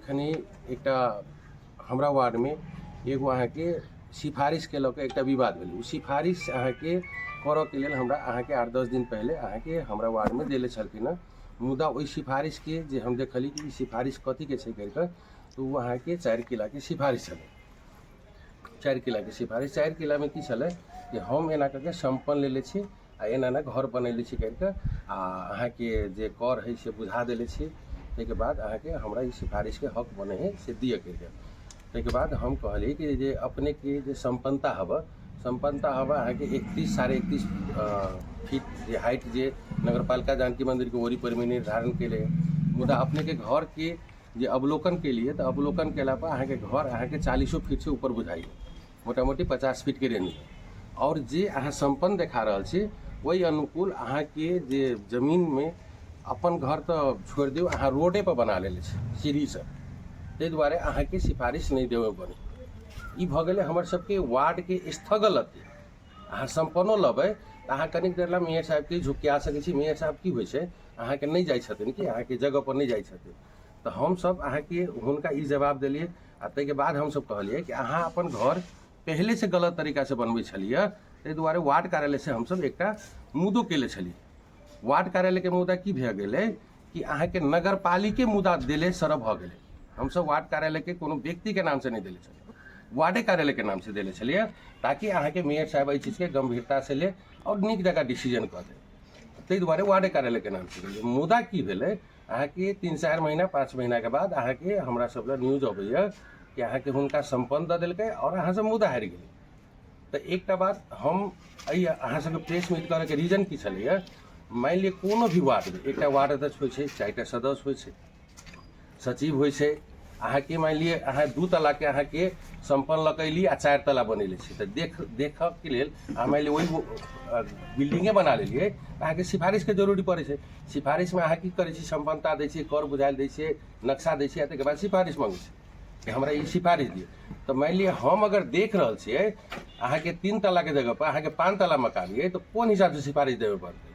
एखनी एकटा हमरा वार्ड में एगो अहाँके सिफारिश के लऽ के एकटा विवाद भेल। ओ सिफारिश अहाँके करऽ के लेल हमरा अहाँके 8-10 दिन पहले अहाँके हमरा वार्ड में देले छलखिन हँ। मुदा ओहि सिफारिश के जे हम देखली कि सिफारिश कथी के छै करिकऽ, तो वो अहाँके 4 किला के सिफारिश छलै। 4 किला के सिफारिश 4 किला में की छलै कि हम एना करके सम्पन्न लेले छी आ एना ना घर बनैले छी करिकऽ आ अहाँके जे कर है से बुझा देले छी। ताहिके बाद अहाँके हमरा ई सिफारिश के हक बने है से दिए करिकऽ। ताहिके बाद हम कहली कि जे अपने के जे संपन्नता हवा अहाँके 31 साढ़े 31 फीट जे हाइट जे नगरपालिका जानकी मंदिर के ओरी में निर्धारण के लिए, मुदा अपने के घर के जे अवलोकन के लिए तो अवलोकन केला पर अहाँके घर अहाँके 40 फीट से ऊपर बुझाइए, मोटा मोटी 50 फीट के रेंज में। और जे अहाँ संपन्न देखा रहल छी वही अनुकूल अहाँके जे जमीन में अपन घर तो छोड़ दियो, अहाँ रोडे पर बना लेले छी सीढ़ी से। ताहि दुआरे अहाँके सिफारिश नहीं देवे बने। ई भ गेलै हमर सबके वार्ड के स्थगलती। अहाँ संपन्नो लेबै तऽ अहाँ कनिक देर ला मेयर साहब के झुकिया सकै छी। मेयर साहब की होइ छै अहाँके नहीं जाइ छथिन कि अहाँके जगह पर नहीं जाइ छथिन, तो हम सब अहाँके हुनका ई जवाब देलिए। आ ताहिके बाद हम सब कहलिए कि अहाँ अपन घर पहले से गलत तरीका से बनबै छलिए। ताहि दुआरे वार्ड कार्यालय से हम सब एकटा मुद्दो केले छलिए। वार्ड कार्यालय के मुद्दा की भए गेलै कि अहाँके नगरपालिके मुद्दा देले सरह भऽ गेलै। हम सब वार्ड कार्यालय के कोनो व्यक्ति के नाम से नहीं देले छलिए, वार्डे कार्यालय के नाम से देले छलिए, ताकि अहाँके मेयर साहब एहि चीज के गंभीरता से ले और नीक जगह डिसीजन कर दे। ताहि दुआरे वार्डे कार्यालय के नाम से देलिए। मुद्दा की भेलै अहाँके 3-4 महीना 5 महीना के बाद अहाँके हमरा सब न्यूज अबैया कि अहाँके हुनका संपन्न दऽ देलकै और अहाँ सब मुद्दा हारि गेलै। तो एकटा बात हम अहाँ सबके प्रेस मीट करे के रीजन की छलैया, मान लिअ कोनो भी वार्ड में एकटा वार्ड अध्यक्ष होइ छै, 4टा सदस्य होइ छै, सचिव होइ छै। अहाँके मान लिअ अहाँ 2 तला के अहाँके संपन्न लगैली आ 4 तला बनेले छी, तो देखऽ के लेल अहाँ मान लिअ वही बिल्डिंगे बना लेलिए, अहाँके सिफारिश के जरूरी पड़े छै। सिफारिश में अहाँ की करे छी, संपन्नता दै छियै, कर बुझायल दै छियै, नक्शा दै छियै, ताहिके बाद सिफारिश मांगे छै कि हमरा ई सिफारिश दिए। तो मान लिअ हम अगर देख रहल छियै अहाँके 3 तला के जगह पर अहाँके 5 तला मकान है, तो कोन हिसाब से सिफारिश देवे पड़तै।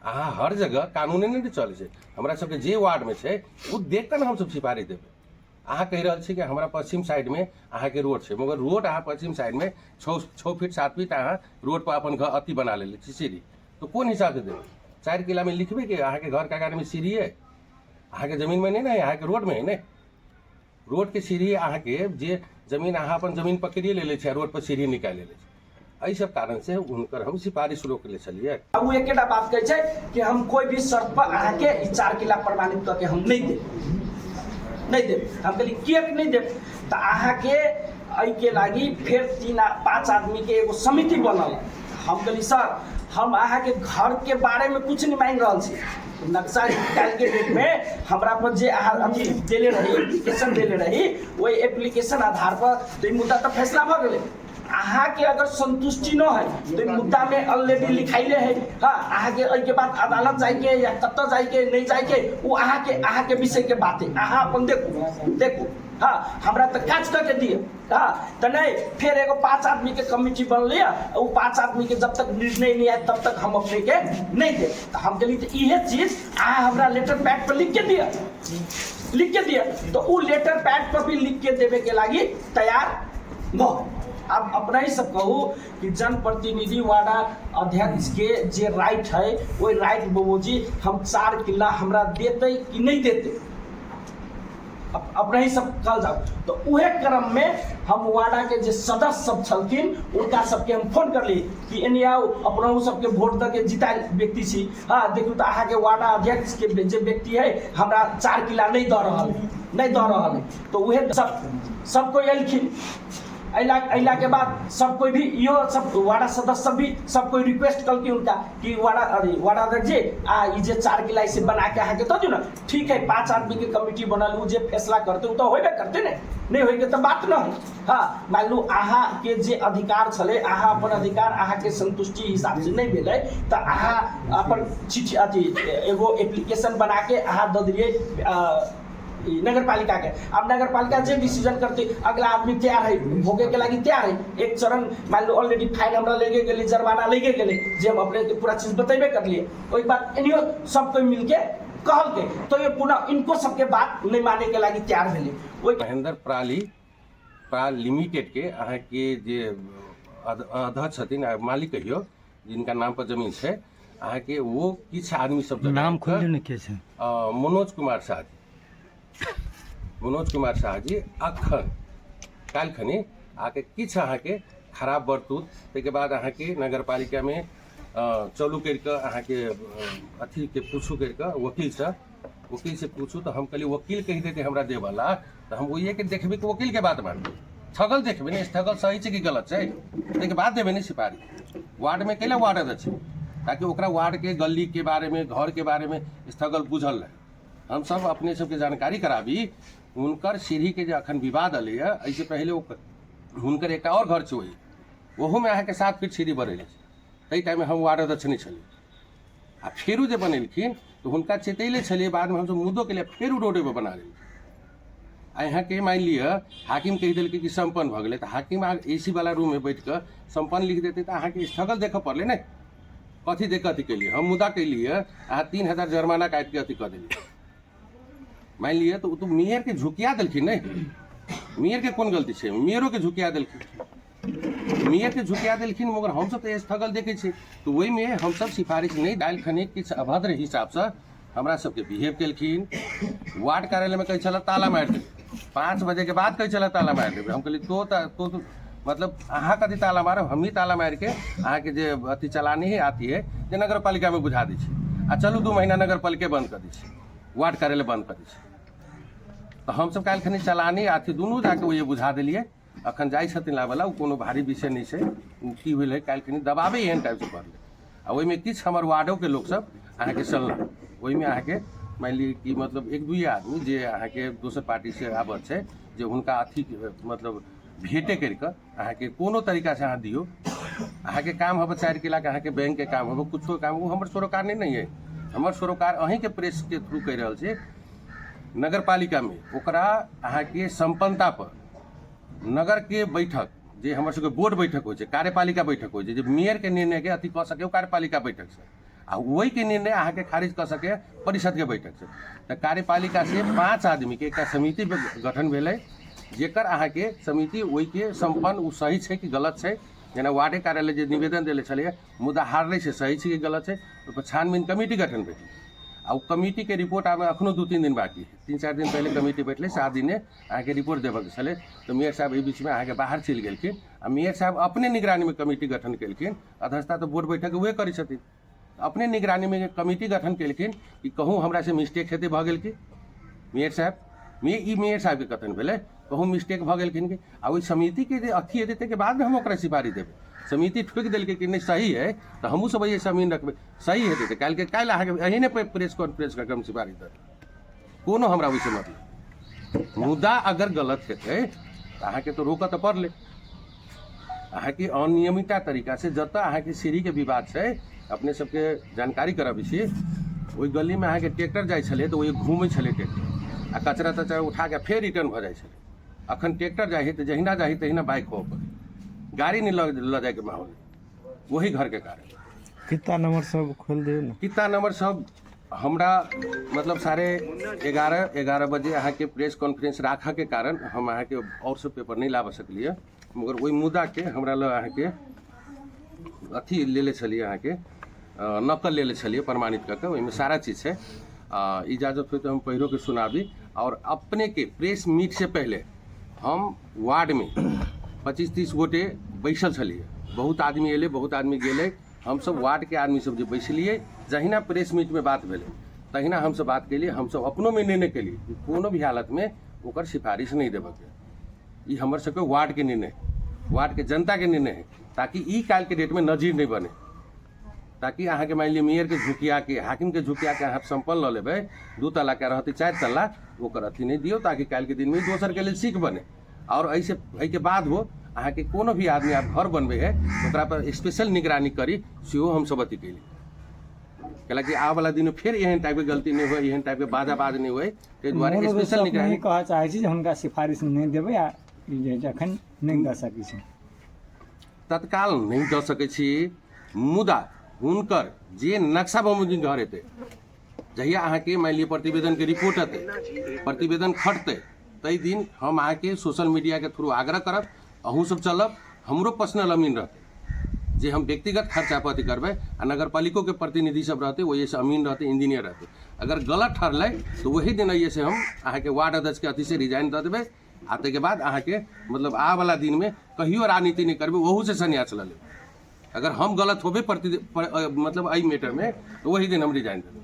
अहाँ हर जगह कानूने नहीं चले छै। हमरा सबके जे वार्ड में छै वो देख कर हम सब सिफारिश देवे। अहाँ कहि रहल छी कि हमरा पश्चिम साइड में अहाँके रोड छै, मगर रोड अहाँ पश्चिम साइड में 6 फीट 7 फीट अहाँ रोड पर अपन घर अति बना लेले छी सीढ़ी, तो कोन हिसाब से देवे। 4 किला में लिखबे कि अहाँके घर के आकार में सीढ़ी है, अहाँके जमीन में नहीं ना है, अहाँके रोड में है ना। रोड के सीढ़ी अहाँके जे जमीन अहाँ अपन जमीन पकड़िए ले छै, रोड पर सीढ़ी निकाल ले छै। एहि सब कारण से हुनकर हम सिफारिश रोक ले छलिए। अब वो एकेटा बात कहै छै कि हम कोई भी शर्त पर अहाँके 4 किला प्रमाणित करके हम नहीं देब। हम कहली किएक नहीं देब, तो अहाँके एहि के लागी फिर 3-5 आदमी के एगो समिति बनल। हम कहली सर हम अहाँके घर के बारे में कुछ नहीं मांग रहल छी, नक्शा निकाल के डेट में हमरा पर जे अथी देले रही, एप्लीकेशन देले रही, वही एप्लीकेशन आधार पर तो मुद्दा तो फैसला भ गेलै। अहाँ के अगर संतुष्टि न है तो मुद्दा में ऑलरेडी लिखाइले है। हाँ, अहाँ के एहि के बाद अदालत जाइके या कतऽ जाइके नहीं जाइके वो अहाँ के विषय के बात है। अहाँ अपन देखू। हाँ, हमरा तो काज करके दिए। हाँ, तो नहीं फिर एगो 5 आदमी के कमिटी बन लिया, वो 5 आदमी के जब तक निर्णय नहीं आए तब तक हम अपने के नहीं दे। तो हम कहली तो यह चीज अहाँ हमरा लेटर पैड पर लिख के दिया, तो वो लेटर पैड पर भी लिख के देवे के लागी तैयार न। अब अपना ही सब कहूँ कि जनप्रतिनिधि वार्ड अध्यक्ष के जे राइट है वही राइट बाबूजी हम 4 किला हमरा देते कि नहीं देते, अपना ही सब कल जाओ। तो उहे क्रम में हम वार्डा के जे सदस्य सब छलखिन उनका सबके हम फोन करली कि एने आओ अपना सबके वोट दे के जितायल व्यक्ति छी। हाँ, देखू तो अहाँ के वार्डा अध्यक्ष के जे व्यक्ति है हमरा 4 किला नहीं दऽ रहल है। तो उहे सब कोई एलखिन। अला के बाद सब कोई भी यो सब वार्डा सदस्य सब भी सब कोई रिक्वेस्ट कल की उनका कि वार्डा अध्यक्ष जी ये 4 किला से बना के अहाँ के दो ना, ठीक है 5 आदमी के कमिटी बनल, वो जे फैसला करते तो होबे करते नहीं होइके तो बात न है। हाँ, मान लू अहाँ के जे अधिकार छले, अहाँ अपन अधिकार अहाँ के संतुष्टि हिसाब से नहीं भेलै तो अहाँ अपन चिट्ठी अथी एगो एप्लीकेशन बना के अहाँ दे दिए नगरपालिका के। अब नगरपालिका जे डिसीजन करते अगला आदमी तैयार है, भोगे के लागी तैयार है। एक चरण मान लो ऑलरेडी फाइन हमरा लेके गेले, जुर्माना लेके गेले, जे हम अपने पूरा चीज बतेबे कर लिए। ओई बात एनियो सब कोई मिलके कहल के तो ये पुनः इनको सबके बात नहीं माने के लागी तैयार भेले। ओइ महेंद्र प्राल लिमिटेड के अहाँ के जे अध्यक्ष छथिन मालिक कहियो जिनका नाम पर जमीन है अहाँ के वो किछ आदमी सब नाम खोलियो ने के छै मनोज कुमार शाह जी अखन काल खनी आके किछ अहाँ के खराब बरतूत तै के बाद अहाँ के नगर पालिका में चलू करके अहाँ के अथी के पूछू करके वकील से पूछू तो हम कहली वकील कह देते हमरा दे वाला तो हम वही के देखबे कि वकील के बात मानबे ठगल देखबे ने ठगल सही छै कि गलत छै तै के बाद देबे ने सिफारिश वार्ड में कैला वार्ड अध्यक्ष ताकि ओकरा वार्ड के गली के बारे में घर के बारे में स्थगल बुझल रहे हम सब अपने सबके जानकारी कराबी हुनकर सीढ़ी के जो अखन विवाद अलै ऐसे पहले हुनकर एक और घर छै ओहो में अहाँ के 7 फीट सीढ़ी बढ़ेले ताहि टाइम में हम वार्ड अध्यक्ष नहीं छलिए आ फेरू जे बनेलखिन तो हुनका चेतैले छलिए बाद में हमसब मुद्दों के लिए फेरू रोडे पर बना लेलिए आ यहाँ के मान लिअ हाकिम कह दिल कि संपन्न भ गए तो हाकिम AC वाला रूम में बैठ कर संपन्न लिख देते तो अहाँ के स्थगल देख पड़े ने कथी देख अथी के लिए हम मुद्दा के लिए अहाँ 3000 जुर्माना काट के अथी कर दिलिए मान लिअ तो मेयर के झुकिया दिलखिन नहीं मेयर के कौन गलती है मेयरों के झुकिया दिलखिन मेयर के झुकिया दिलखिन मगर हम सब तो स्थगल देखे छी तो वही में हम सब सिफारिश नहीं डाल खने किछ अभद्र हिसाब से हमरा सबके बिहेव केलखिन वार्ड कार्यालय में कही चल ताला मार देबे 5 बजे के बाद कही चल ताला मार देबे हम कहली तो मतलब अहाँ कथी ताला मारब हम ही ताला मार के अहाँ के जे अथी चलानी ही आती है जे नगर पालिका में बुझा दी आ चलू 2 महीना नगर पालिका बंद कर दी वार्ड कार्यालय बंद कर दी तो हम सब काल्हि खनी चलानी आथी दुनू जाके वो ये बुझा दिलिए अखन जाइ छथिन लावला कोनो भारी विषय नहीं है की भेल है काल्हि खनी दबावे एहन टाइप से पड़ले आ ओहिमे किछु हमर वार्डो के लोग सब अहाँ के चलल ओहिमे अहाँ के मान ली कि मतलब 1-2 आदमी जे अहाँ के दोसर पार्टी से आबत छै जे हुनका अथी मतलब भेटे करके अहाँ के कोनो तरीका से अहाँ दियो अहाँ के काम हम 4 किला के अहाँ के बैंक के काम हम कुछो काम वो हमर सरोकार नहीं है हमर सरोकार अहीं के प्रेस के थ्रू कह रहल छै नगर पालिका में ओकरा अहाँ के संपन्नता पर नगर के बैठक जे हमर सबके बोर्ड बैठक हो कार्यपालिका बैठक हो जे मेयर के निर्णय के अथी कह सके कार्यपालिका बैठक से आ वही के निर्णय अहाँ के खारिज कर सके परिषद के बैठक से तो कार्यपालिका से 5 आदमी के एक समिति गठन भेलै जेकर अहाँ के समिति वही के संपन्न उ सही छै कि गलत छै जेना वार्डे कार्यालय जे निवेदन देले छलै मुद्दा हारले छै सही छै कि गलत छै ओहि पर छानबीन कमिटी गठन भेलै आ कमिटी के रिपोर्ट आने अखनो 2-3 दिन बाकी है 3-4 दिन पहले कमिटी बैठले 7 दिन अहाँ के रिपोर्ट देबे के छलै तो मेयर साहब एहि बीच में अहाँ के बाहर चलि गेलखिन आ मेयर साहब अपने निगरानी में कमिटी गठन केलखिन अध्यक्षता तो बोर्ड बैठक उहे करै छथिन अपने निगरानी में कमिटी गठन केलखिन कि कहूँ हमरा से मिस्टेक हेतै भऽ गेल कि मेयर साहब मेयर साहब के कथन भेलै कहूँ मिस्टेक भऽ गेलखिन कि आ ओहि समिति के जे अथी हेतै के बाद में हम ओकरा सिफारिश देबै समिति ठोक दिलकै कि नहीं सही है तो हमहूँ सब ये जमीन रखबै सही हेतै तो काल्हि अहाँ के अहीँ ने प्रेस कॉन्फ्रेंस करके हम सिफारिश देबै कोनो हमरा ओहिसे मतलब मुद्दा अगर गलत हेतै तो अहाँ के तो रोकऽ तो पड़ले अहाँ के अनियमितता तरीका से जतऽ अहाँ के सीढ़ी के विवाद छै अपने सबके जानकारी कराबै छी ओहि गली में अहाँ के ट्रैक्टर जाइ छलै तो ओहि घूमै छलै ट्रैक्टर आ कचरा तचरा उठा के फेर रिटर्न भऽ जाइ छलै अखन ट्रैक्टर जाइ तो जहिना जाइ तहिना बाइक हो पड़े गाड़ी नहीं ल जाए के माहौल वही घर के कारण कितना नंबर सब खोल दियो ना कितना नंबर सब हमरा मतलब 11:30 बजे अहाँ के प्रेस कॉन्फ्रेंस राखा के कारण हम अहाँ के और सब पेपर नहीं लाबा सकलिए मगर वही मुद्दा के हमरा ल अहाँ के अथी लेले छलिए अहाँ के नकल लेले छलिए प्रमाणित करके ओहिमे सारा चीज है इजाजत हो तो हम पहिरो के सुनाबी और अपने के प्रेस मीट से पहले हम वार्ड में 25-30 गोटे बैसल छलिए बहुत आदमी एले बहुत आदमी गेले हम सब वार्ड के आदमी सब जो बैसलिए जहिना प्रेस मीट में बात भेले तहिना हम सब बात केलिए हम सब अपनों में निर्णय केलिए कोनो भी हालत में ओकर सिफारिश नहीं देबे के ई हमर सबके वार्ड के निर्णय वार्ड के जनता के निर्णय है ताकि ई काल के डेट में नजीर नहीं बने ताकि अहाँ के मान लिअ मेयर के झुकिया के हाकिम के झुकिया के अहाँ संपन्न ल लेबै 2 तल्ला के रहते 4 तल्ला ओकर अथी नहीं दियो ताकि काल के दिन में दोसर के लिए सीख बने और ऐसे के बाद हो अहाँ के कोनो भी आदमी आप घर बनबे है ओकरा पर स्पेशल निगरानी करी सेहो हम सब अथी कैली कैलाकि आ वाला दिन फिर एहन टाइप के गलती नहीं हुए एहन टाइप के बाधा नहीं हुए ताहि दुआरे स्पेशल निगरानी कह चाहै छी हुनका सिफारिश नहीं देबै आ जखन नहीं दऽ सकै छी तत्काल नहीं दऽ सकै छी मुदा हुनकर जे नक्शा बमूजी घर हेतै जहिया अहाँ के मान लिया प्रतिवेदन के रिपोर्ट अतै, प्रतिवेदन खटतै, तई दिन हम अहाँ के सोशल मीडिया के थ्रू आग्रह करब, अहूँ सब चलब, हमरो पर्सनल अमीन रहते जे हम व्यक्तिगत खर्चापति करबै आ नगर पालिको के प्रतिनिधि सब रहते, वही से अमीन रहते, इंजीनियर रहते। अगर गलत ठहरलै तो वही दिन अइए से हम अहाँ के वार्ड अध्यक्ष के अथी से रिजाइन दे देबै। आते के बाद अहाँ के मतलब आ वाला दिन में कहियो राजनीति नहीं करबै, वहू से संन्यास ले लेबै। अगर हम गलत होबे मतलब एहि मैटर में तो वही दिन हम रिजाइन देबै।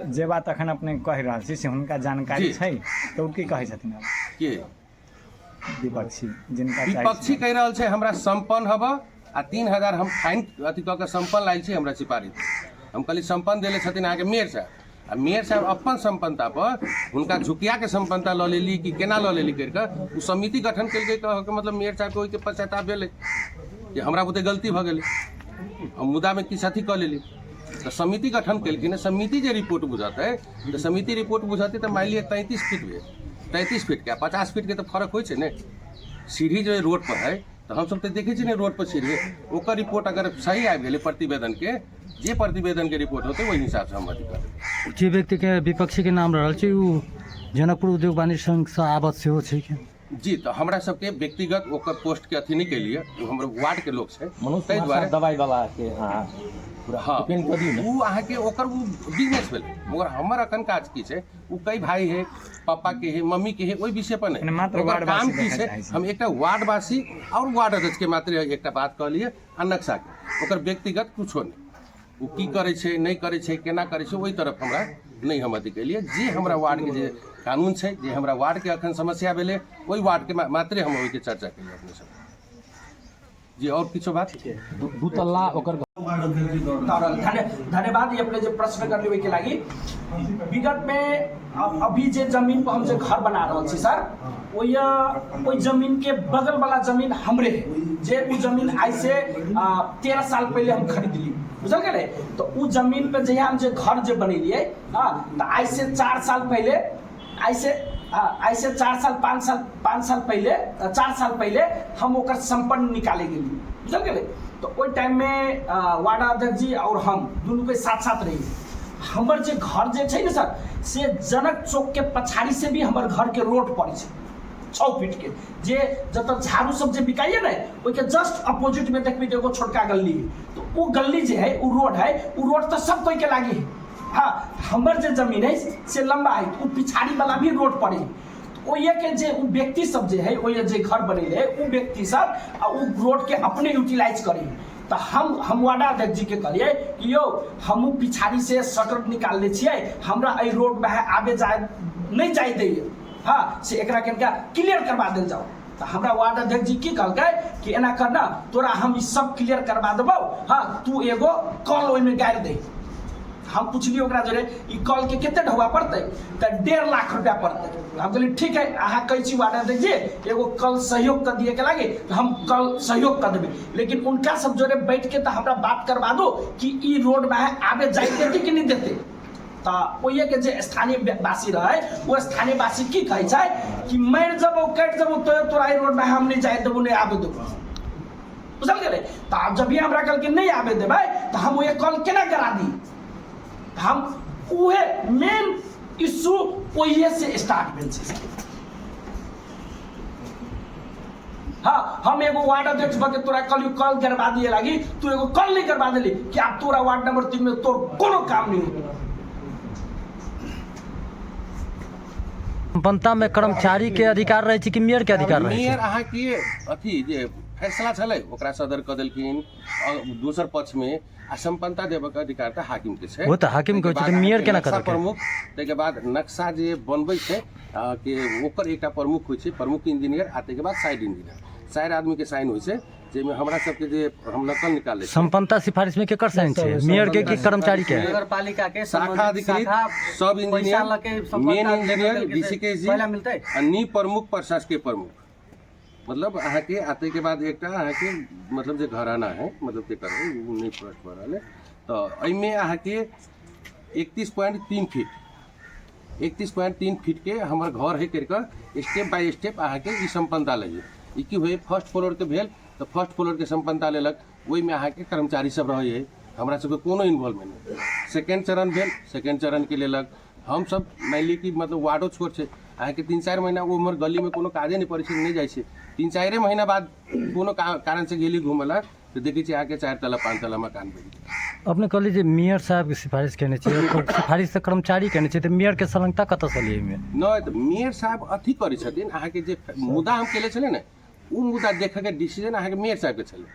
जे बात अखन अपने कह रहल छी से हुनका जानकारी छै तो की कहै छथिन अब के विपक्षी जिनका विपक्षी कह रहल छै हमरा संपन्न हब आ 3000 हम फाइन अथी कऽ के संपन्न लायल छी हमरा सिपाही। हम कहली संपन्न देले छथिन अहाँके मेयर साहब, आ मेयर साहब अपन संपन्नता पर हुनका झुकिया के संपन्नता लऽ लेली कि केना लऽ लेली करि कऽ उ समिति गठन केलकै। कहके मतलब मेयर साहब के ओहिके पश्चाताप भेलै कि हमरा बुते गलती भऽ गेलै, हम मुद्दा में किछु अथी कऽ लेली। तो समिति गठन केलखिन, समिति जे रिपोर्ट बुझतै तो समिति रिपोर्ट बुझतै तो मान लिया 33 फीट भेल, 33 फीट के 50 फीट के तो फर्क होइ छै ने। सीढ़ी जो रोड पर है तो हम सब तो देखे छी ने रोड पर सीढ़ी, ओकर रिपोर्ट अगर सही आबि गेलै प्रतिवेदन के, जे प्रतिवेदन के रिपोर्ट होते वही हिसाब से हम अथी करबै। जे व्यक्ति के विपक्षी के नाम रहल छै उ जनकपुर उद्योग वाणिज्य संघ से आबद सेहो छै कि जी। तो हमरा सबके व्यक्तिगत ओकर पोस्ट के अथी नहीं केलिए, हमर वार्ड के लोग छै ताहि द्वारे दवाई वाला के हाँ वो अहाँ के ओकर वो बिजनेस भेल, मगर हमर अखन काज की छै वो कई भाई है, पापा के है, मम्मी के है, ओहि विषय पर नहीं ओकर काम की छै। हम एक वार्डवासी और वार्ड अध्यक्ष के मात्र एक बात कहलिए आ नक्शा के, ओकर व्यक्तिगत कुछो नहीं वो की करे छै नहीं करे छै केना करे छै ओहि तरफ हमरा नहीं हम अथी केलिए। जे हमरा वार्ड के जे कानून छै, जे हमरा वार्ड के अखन समस्या भेलै ओहि वार्ड के मात्रे हम ओहि के चर्चा केलिए अपने सब जी। और किछो बात दूतल्ला ओकर धन्यवाद। ये अपने जो प्रश्न कर लिये के लागी विगत में अभी जे जमीन पर हम जो घर बना रहे छी सर, वो जमीन के बगल वाला जमीन हमरे है, जे वो जमीन आज से 13 साल पहले हम खरीद ली, बुझल गेले। तो वो जमीन पे जहिया हम जो घर जो बनेलिए तो आज से 4 साल पहले, आज से 4 साल 5 साल पहले 4 साल पहले हम ओकर संपन्न निकाले गेली, बुझल गेले। तो ओहि टाइम में वार्ड अध्यक्ष जी और हम दुनू के साथ साथ रही। हमर जे घर जे छै ने सर से जनक चौक के पछाड़ी से भी हमर घर के रोड पड़े छै 6 फीट के, जे जत झाड़ू सब जे बिकाइए ना ओहि के जस्ट अपोजिट में देखबी एगो छोटका गली है। तो वो गली जे है वो रोड तो सब कोई के लागी है। हाँ हमर जे जमीन है से लंबा है, वो पिछाड़ी वाला भी रोड पड़े है। वो ये के जे वो व्यक्ति सब जे है वो ये जे घर बनेले है वो व्यक्ति सब वो रोड के अपने यूटिलाइज करे। तो हम वार्ड अध्यक्ष जी के कहलिए कि यो हम पिछाड़ी से शटर निकाल ले छिए, हमरा एहि रोड में आबे जाए नहीं जाए दैए, हाँ से एकरा केनका क्लियर करवा देल जाओ। तो हमरा वार्ड अध्यक्ष जी की कहलकै कि एना करना तोरा हम ई सब क्लियर करवा देबौ, हाँ तू एगो कॉल ओहिमे गाड़ि दे। हम पूछलिए ओकरा जरे ई कॉल के कते ढौआ पड़तै, तो 1.5 लाख रुपया पड़तै। हम कहलिए ठीक है अहाँ कहै छी वार्ड अध्यक्ष जी एगो कल सहयोग कर दिए के लागे तो हम कल सहयोग कर देबै, लेकिन उनका सब जोरे बैठ के तो हमरा बात करवा दो कि ई रोड में आबे जाए देते कि नहीं देते। तो ओये के जे स्थानीय वासी रहे वो स्थानीय वासी की कहै छै कि मर जबो कट जबो तो तोरा ई रोड में हम नहीं जाए देबो नहीं आबे देबो, बुझल गेलै। तो जब भी हमरा कल के नहीं आबे देबै तो हम ओये कॉल केना करा दी। हम उहे मेन इशू ओये से स्टार्ट भेल छै। हाँ हम एगो वार्ड अध्यक्ष बके तोरा कल कॉल करवा दिए लागी, तू एगो कॉल नहीं करवा देली कि आप तोरा वार्ड नंबर 3 में तोर कोनो काम नहीं हो। संपन्नता में कर्मचारी के अधिकार रहे छै कि मेयर के अधिकार रहे छै? मेयर अहाँ के अथी जे फैसला छलै ओकरा सदर कऽ देलखिन, और दोसर पक्ष में संपन्नता देबऽ के अधिकार तऽ हाकिम के छै। वो तऽ हाकिम के छै, मेयर केना करतै? प्रमुख ताहि के बाद नक्शा जे बनबै छै कि ओकर एकटा प्रमुख होइ छै, प्रमुख इंजीनियर आ ताहि के बाद साइड इंजीनियर, 4 आदमी के साइन होइ छै, जेमे हमरा सबके जे हम नकल निकालै छी। संपन्नता सिफारिश में केकर साइन छै, मेयर के कि कर्मचारी के? नगरपालिका के शाखा अधिकृत, सब इंजीनियर, मेन इंजीनियर, डीसीकेजी आ नी प्रमुख प्रशासकीय प्रमुख। मतलब अहाँ के आते के बाद एकटा अहाँ के मतलब जे घराना है मतलब के करे नहीं प्रश्न भरल है। तो एहिमे अहाँ के 31.3 फीट 31.3 फीट के हमर घर है करके स्टेप बाय स्टेप अहाँ के ई संपन्नता लगे। ई की हुए फर्स्ट फ्लोर के भेल तो फर्स्ट फ्लोर के संपन्नता लेलक, ओहि में अहाँ के कर्मचारी सब रहे है, हमरा सबके कोनो इन्वॉल्वमेंट नहीं। सेकेंड चरण भेल, सेकेंड चरण के लेलक हम सब मान ली कि मतलब वार्डो छोट छै अहाँके 3-4 महीना वो उमर गली में कोनो काजे नहीं पड़े छै, नहीं जाइ छै। 3-4 महीना बाद कोनो कारण से गेली घूमला तो देखै छी आके 4 तला 5 तला मकान बनि। अपने कहली जे मेयर साहब के सिफारिश केने छै, सिफारिश से कर्मचारी केने छै, तो मेयर के संलग्नता कतऽ से लिए में? नहीं तो मेयर साहब अथी करै छथिन अहाँके जे मुद्दा हम केले छलै ने उ मुद्दा देखै के डिसीजन अहाँके मेयर साहब के छलै।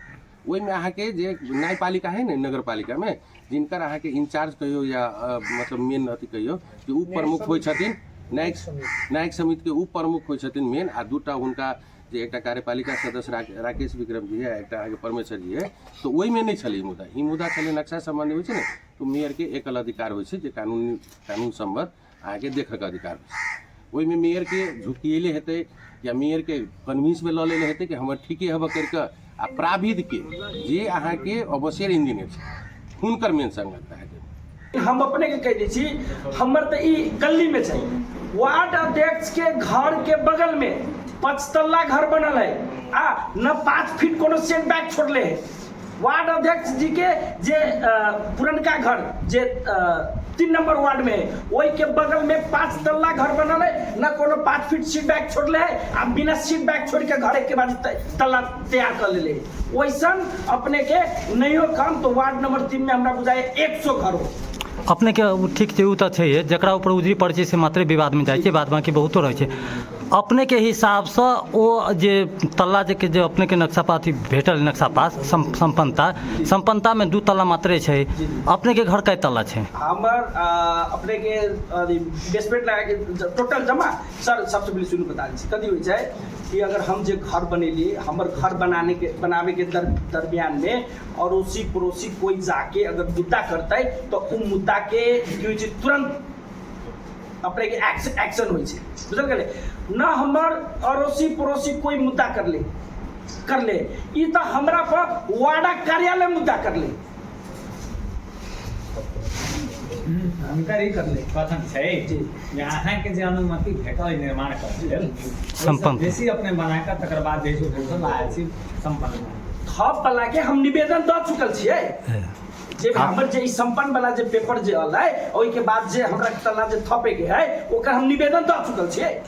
ओहि में अहाँके जे न्यायपालिका है ने नगर पालिका में जिनकर अहाँके इंचार्ज कहियो या मतलब मेन अथी कहियो कि उ प्रमुख होइ छथिन, न्यायिक समिति के उ प्रमुख होइ छथिन मेन, आ दूटा हुनका जे एकटा कार्यपालिका सदस्य राकेश विक्रम जी है, एकटा अहाँके परमेश्वर जी है, तो ओहि में नहीं छलै मुद्दा। ई मुद्दा छलै नक्शा संबंधी होइ छै ने, तो मेयर के एकल अधिकार होइ छै जे कानून सम्बद्ध अहाँके देखक अधिकार होइ छै। ओहि में मेयर के झुकिएले हेतै या मेयर के कन्विंस में लऽ लेले हेतै कि हमर ठीके हेबऽ करिके आ प्राविध के जे अहाँके अवश्य इंजीनियर छै हुनकर मेन संगत है। हम अपने के कह दै छी हमर तो ई गली में छै, वार्ड अध्यक्ष के घर के बगल में 5 तल्ला घर बनल है आ न 5 फीट कोनो सेटबैक छोड़ले है। वार्ड अध्यक्ष जी के जे पुरनका घर जे 3 नंबर वार्ड में है वही के बगल में 5 तल्ला घर बनल है, न कोनो 5 फीट सीट बैक छोड़ले है आ बिना सीट बैक छोड़ के घर के बाद तल्ला तैयार कर ले। वैसन अपने के नहीं हो काम तो वार्ड नंबर 3 में हमरा बुझाए 100 घर हो। अपने के ठीक छै, उ तऽ छै जकरा ऊपर उजरी पड़ै छै से मात्रे विवाद में जाइ छै, बाद बाकी बहुतो रहै छै। अपने के हिसाब से ओ जे तल्ला के जे अपने के नक्शा पाती भेटल नक्शा पास संपन्नता में 2 तल्ला मात्रे छै, अपने के घर कै तल्ला छै? हमर अपने के बेसमेंट लगा के टोटल जमा सर सबसे पहले सुनू बता दी कथी होइ छै कि अगर हम जे घर बनेलिए हमर घर बनावे के दरमियान में अड़ोसी पड़ोसी कोई जाके अगर मुद्दा करते तो उ मुद्दा के की होइ छै तुरंत अपने के एक्शन होइ छै, बुझल गेलै न। हमर अड़ोसी पड़ोसी कोई मुद्दा कर ले ई तो हमरा पर वार्डा कार्यालय मुद्दा कर ले हुनकर ही कर ले कथन छै जे अहाँ के जे अनुमति भेटल निर्माण कर लेल संपन्न बेसी अपने बनाकर तकर बाद जे भेटल आयल छी संपन्न थप वाला के हम निवेदन दऽ चुकल छियै जे हमर जे संपन्न वाला जे पेपर जे अलै ओहि के बाद जे हमरा तल्ला जे थपे के है ओकर हम निवेदन दऽ चुकल छियै।